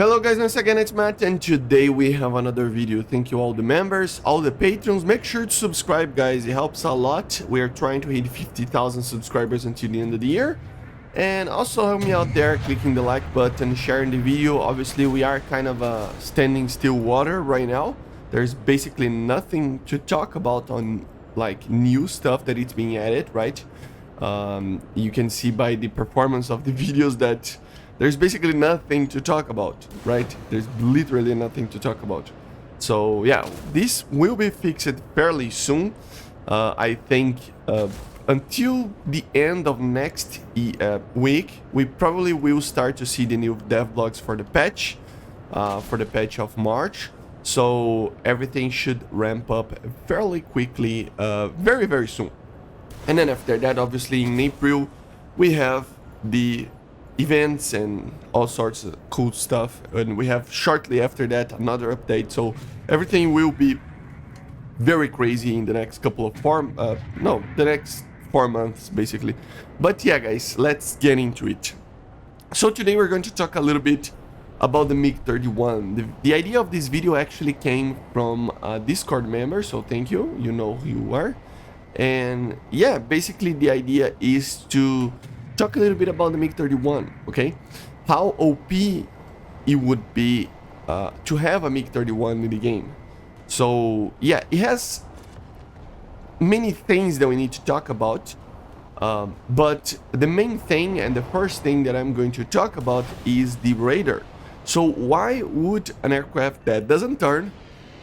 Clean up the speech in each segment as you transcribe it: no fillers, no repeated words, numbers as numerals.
Hello guys, once again it's Matt, and today we have another video. Thank you all the members, all the patrons. Make sure to subscribe guys, it helps a lot. We are trying to hit 50,000 subscribers until the end of the year. And also help me out there, clicking the like button, sharing the video. Obviously we are kind of standing still water right now. There's basically nothing to talk about on like new stuff that it's being added, right? You can see by the performance of the videos that there's basically nothing to talk about, right? There's literally nothing to talk about. So yeah, this will be fixed fairly soon. I think until the end of next week, we probably will start to see the new devlogs for the patch of March. So everything should ramp up fairly quickly, very, very soon. And then after that, obviously in April, we have the events and all sorts of cool stuff, and we have shortly after that another update, so everything will be very crazy in the next couple of the next 4 months basically. But yeah guys, let's get into it. So today we're going to talk a little bit about the MiG-31. The idea of this video actually came from a Discord member, so thank you, you know who you are. And yeah, basically the idea is to talk a little bit about the MiG-31, okay? How OP it would be to have a MiG-31 in the game. So yeah, it has many things that we need to talk about, but the main thing and the first thing that I'm going to talk about is the radar. So why would an aircraft that doesn't turn,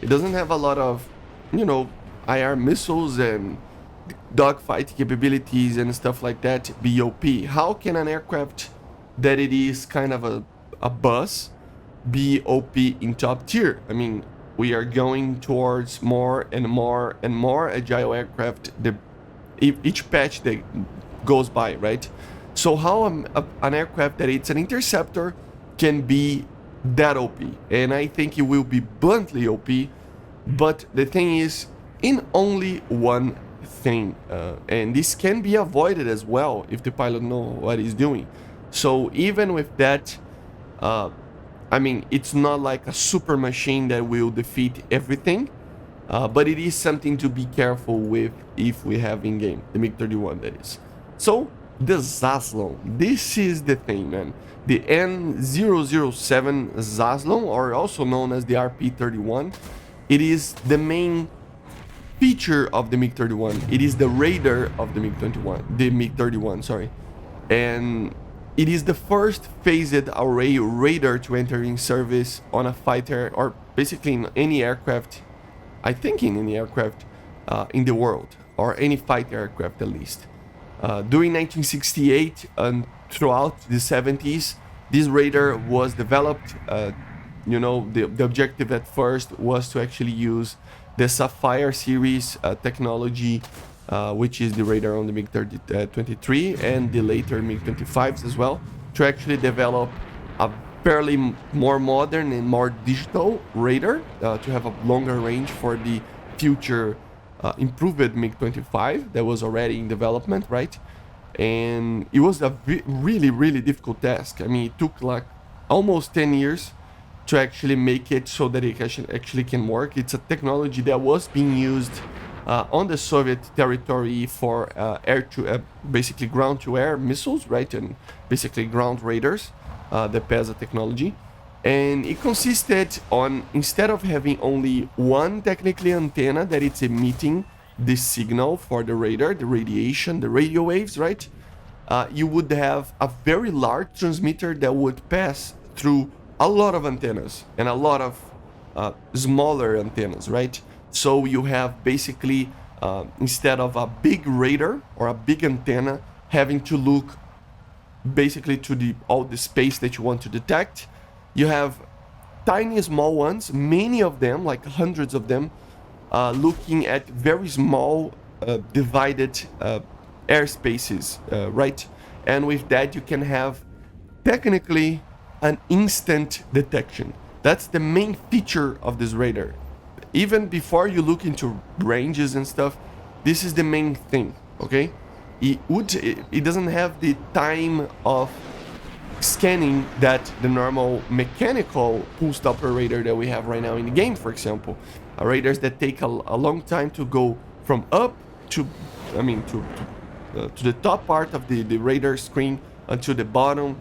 it doesn't have a lot of, you know, IR missiles and dogfight capabilities and stuff like that be OP? How can an aircraft that it is kind of a bus be OP in top tier? I mean, we are going towards more and more and more agile aircraft each patch that goes by, right? So how an aircraft that it's an interceptor can be that OP? And I think it will be bluntly OP, but the thing is in only one thing, and this can be avoided as well if the pilot knows what he's doing. So even with that, I mean, it's not like a super machine that will defeat everything, but it is something to be careful with if we have in game the MiG-31, that is. So the Zaslon, this is the thing, man. The N007 Zaslon, or also known as the RP-31, it is the main feature of the MiG-31. It is the radar of the MiG-31, sorry. And it is the first phased array radar to enter in service on a fighter, or basically in any aircraft, I think in any aircraft in the world, or any fighter aircraft at least. During 1968 and throughout the 70s, this radar was developed. You know, the objective at first was to actually use the Sapphire series technology, which is the radar on the MiG-23 and the later MiG-25s as well, to actually develop a fairly more modern and more digital radar to have a longer range for the future improved MiG-25 that was already in development, right? And it was a really, really difficult task. I mean, it took like almost 10 years to actually make it so that it actually can work. It's a technology that was being used on the Soviet territory for basically ground-to-air missiles, right? And basically ground radars, the PESA technology. And it consisted on, instead of having only one technically antenna that it's emitting the signal for the radar, the radiation, the radio waves, right? You would have a very large transmitter that would pass through a lot of antennas and a lot of smaller antennas, right? So you have basically, instead of a big radar or a big antenna having to look basically to all the space that you want to detect, you have tiny small ones, many of them, like hundreds of them, looking at very small divided airspaces, right? And with that you can have technically an instant detection. That's the main feature of this radar. Even before you look into ranges and stuff, this is the main thing, okay? It doesn't have the time of scanning that the normal mechanical pulsed Doppler radar that we have right now in the game, for example. Radars that take a long time to go from up to, I mean, to the top part of the radar screen until the bottom,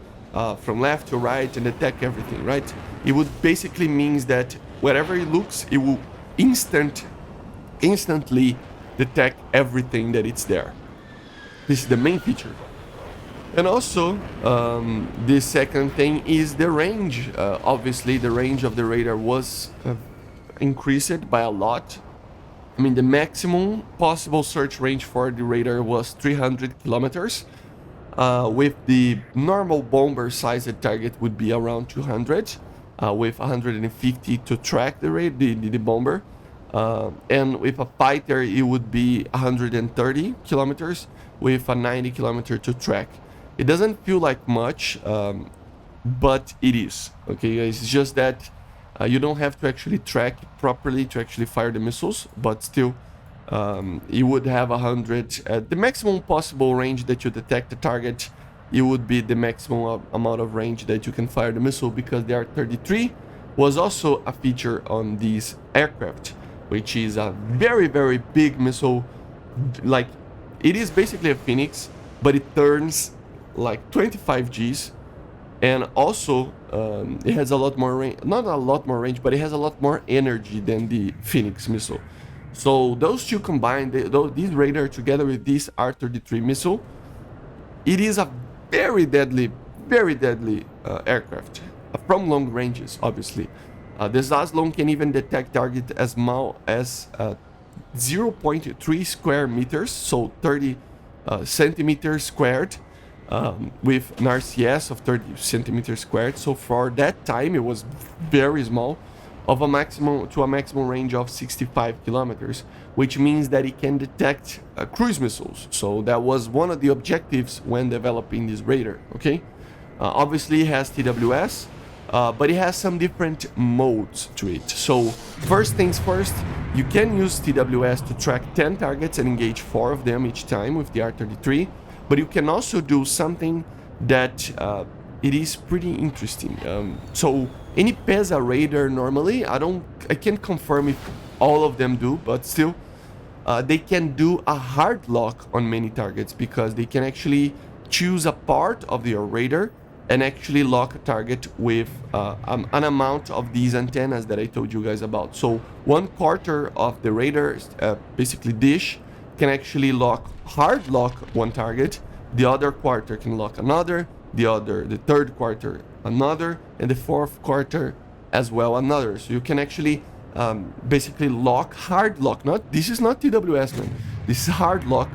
from left to right, and detect everything, right? It would basically means that wherever it looks, it will instantly detect everything that it's there. This is the main feature. And also, the second thing is the range. Obviously, the range of the radar was increased by a lot. I mean, the maximum possible search range for the radar was 300 kilometers. With the normal bomber sized target would be around 200, with 150 to track the bomber. And with a fighter, it would be 130 kilometers with a 90 kilometer to track. It doesn't feel like much, but it is. Okay, guys, it's just that you don't have to actually track it properly to actually fire the missiles, but still, you would have 100. The maximum possible range that you detect the target, it would be the maximum amount of range that you can fire the missile, because the R-33 was also a feature on these aircraft, which is a very, very big missile. Like, it is basically a Phoenix, but it turns like 25 Gs, and also it has a lot more range, not a lot more range, but it has a lot more energy than the Phoenix missile. So those two combined, these radar together with this R-33 missile, it is a very deadly aircraft from long ranges, obviously. The Zaslon can even detect target as small as 0.3 square meters, so 30 centimeters squared, with an RCS of 30 centimeters squared. So for that time, it was very small, of a maximum range of 65 kilometers, which means that it can detect cruise missiles. So that was one of the objectives when developing this radar. Okay, obviously it has TWS, but it has some different modes to it. So first things first, you can use TWS to track 10 targets and engage 4 of them each time with the R-33, but you can also do something that it is pretty interesting. So any PESA radar normally, I can't confirm if all of them do, but still, they can do a hard lock on many targets, because they can actually choose a part of your radar and actually lock a target with an amount of these antennas that I told you guys about. So 1/4 of the radar, basically dish, can actually hard lock one target. The other quarter can lock another, the third quarter another, and the fourth quarter as well another. So you can actually basically hard lock. This is not TWS, man. This is hard lock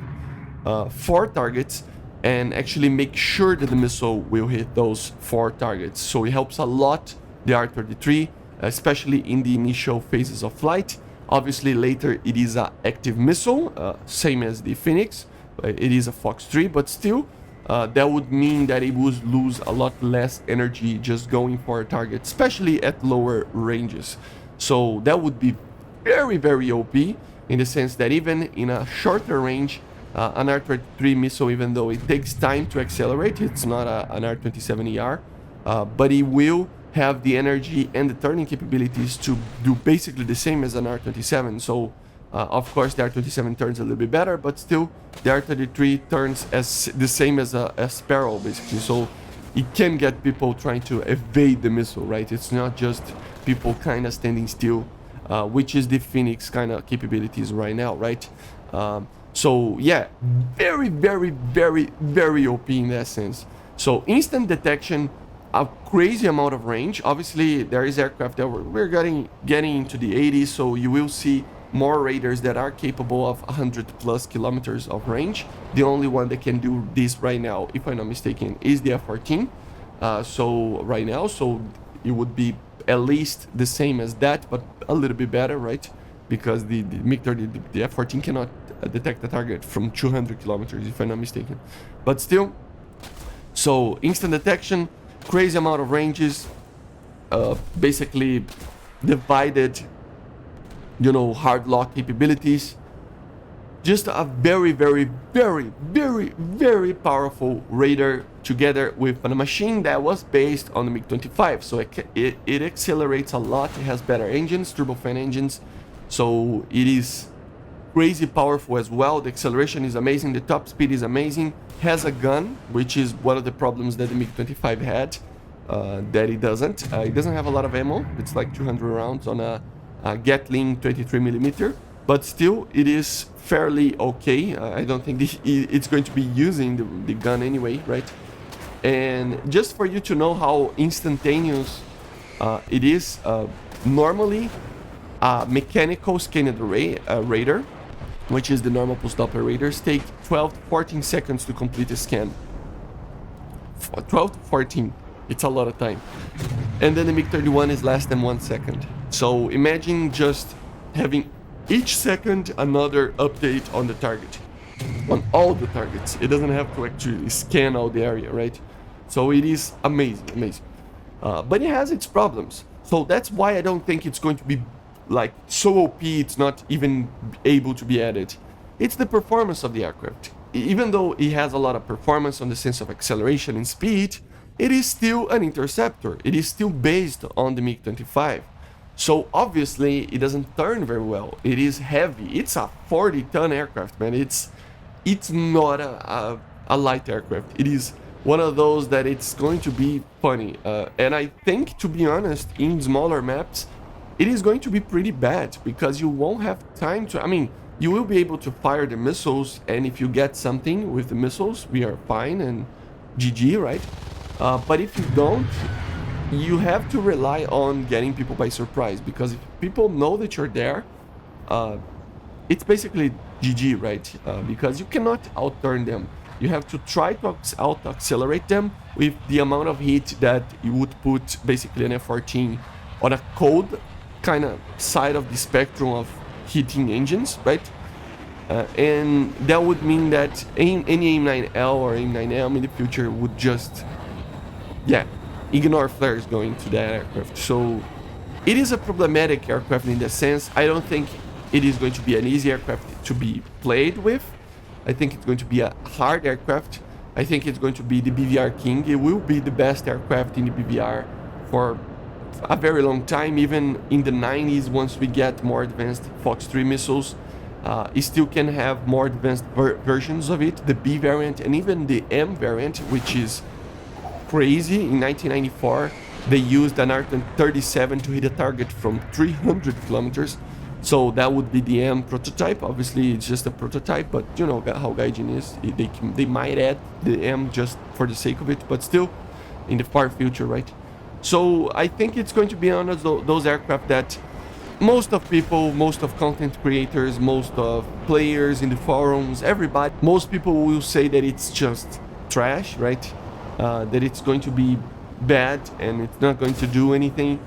4 targets, and actually make sure that the missile will hit those 4 targets. So it helps a lot the R-33, especially in the initial phases of flight. Obviously later it is an active missile, same as the Phoenix. It is a Fox 3, but still, that would mean that it would lose a lot less energy just going for a target, especially at lower ranges. So that would be very, very OP, in the sense that even in a shorter range, an R-33 missile, even though it takes time to accelerate, it's not an R-27ER, but it will have the energy and the turning capabilities to do basically the same as an R-27. So of course the R-27 turns a little bit better, but still the R-33 turns as the same as a Sparrow, basically. So it can get people trying to evade the missile, right? It's not just people kind of standing still, which is the Phoenix kind of capabilities right now, right? So yeah, very, very, very, very OP in that sense. So instant detection, a crazy amount of range. Obviously there is aircraft that we're getting into the 80s, so you will see more radars that are capable of 100+ kilometers of range. The only one that can do this right now, if I'm not mistaken, is the F-14. So right now, so it would be at least the same as that, but a little bit better, right? Because the MiG-31, the F-14 cannot detect the target from 200 kilometers, if I'm not mistaken. But still, so instant detection, crazy amount of ranges, basically divided, hard lock capabilities. just a very, very, very, very, very powerful radar together with a machine that was based on the MiG-25. So it accelerates a lot. It has better engines, turbofan engines. So it is crazy powerful as well. The acceleration is amazing. The top speed is amazing. Has a gun, which is one of the problems that the MiG-25 had. That it doesn't. It doesn't have a lot of ammo. It's like 200 rounds on a Gatling 23mm. But still, it is fairly okay. I don't think it's going to be using the gun anyway, right? And just for you to know how instantaneous it is, normally a mechanical scanned radar, which is the normal post-Doppler radars, take 12 to 14 seconds to complete a scan. 12 to 14. It's a lot of time. And then the MiG-31 is less than 1 second. So imagine just having each second another update on the target, on all the targets. It doesn't have to actually scan all the area, right? So it is amazing, amazing. But it has its problems. So that's why I don't think it's going to be like so OP it's not even able to be added. It's the performance of the aircraft. Even though it has a lot of performance on the sense of acceleration and speed, it is still an interceptor. It is still based on the MiG-25. So obviously it doesn't turn very well. It is heavy. It's a 40-ton aircraft, man. It's not a light aircraft. It is one of those that it's going to be funny. And I think, to be honest, in smaller maps, it is going to be pretty bad because you won't have time to... I mean, you will be able to fire the missiles, and if you get something with the missiles, we are fine and GG, right? But if you don't, you have to rely on getting people by surprise, because if people know that you're there, it's basically GG, right? Because you cannot outturn them. You have to try to out-accelerate them with the amount of heat that you would put basically an F-14 on a cold kind of side of the spectrum of heating engines, right? And that would mean that any AIM-9L or AIM-9M in the future would just, yeah, ignore flares going to that aircraft. So it is a problematic aircraft in that sense. I don't think it is going to be an easy aircraft to be played with. I think it's going to be a hard aircraft. I think it's going to be the BVR king. It will be the best aircraft in the BVR for a very long time, even in the 90s. Once we get more advanced Fox 3 missiles, it still can have more advanced versions of it, the B variant and even the M variant, which is crazy. In 1994 they used an R-37 to hit a target from 300 kilometers. So that would be the M prototype. Obviously it's just a prototype, but you know how Gaijin is. They might add the M just for the sake of it, but still in the far future, right? So I think it's going to be one of those aircraft that most of people, most of content creators, most of players in the forums, everybody, most people will say that it's just trash, right? That it's going to be bad and it's not going to do anything.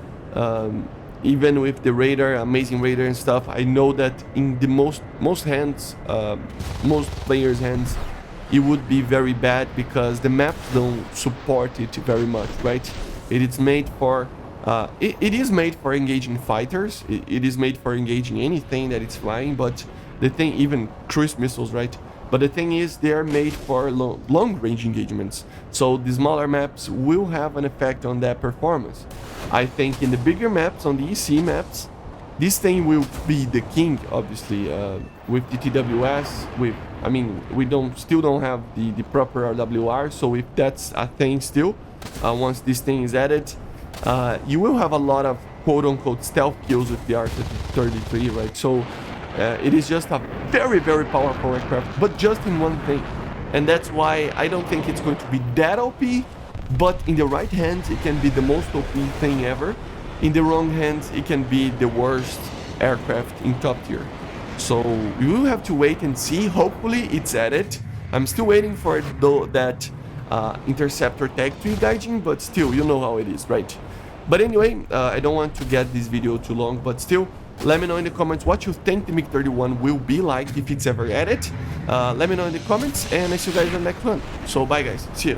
Even with the radar, amazing radar and stuff, I know that in the most hands, most players' hands, it would be very bad because the maps don't support it very much, right? It is made for it is made for engaging fighters. It is made for engaging anything that it's flying. But the thing, even cruise missiles, right? But the thing is, they are made for long-range engagements. So the smaller maps will have an effect on that performance. I think in the bigger maps, on the EC maps, this thing will be the king, obviously, with the TWS. With, I mean, we still don't have the proper RWR. So if that's a thing still, once this thing is added, you will have a lot of quote-unquote stealth kills with the R-33, right? So it is just a very, very powerful aircraft, but just in one thing. And that's why I don't think it's going to be that OP, but in the right hands, it can be the most OP thing ever. In the wrong hands, it can be the worst aircraft in top tier. So you will have to wait and see. Hopefully it's added. I'm still waiting for it, though, that interceptor tag to Gaijin, but still, you know how it is, right? But anyway, I don't want to get this video too long, but still, let me know in the comments what you think the MiG-31 will be like if it's ever added. Let me know in the comments, and I see you guys in the next one. So bye guys, see you.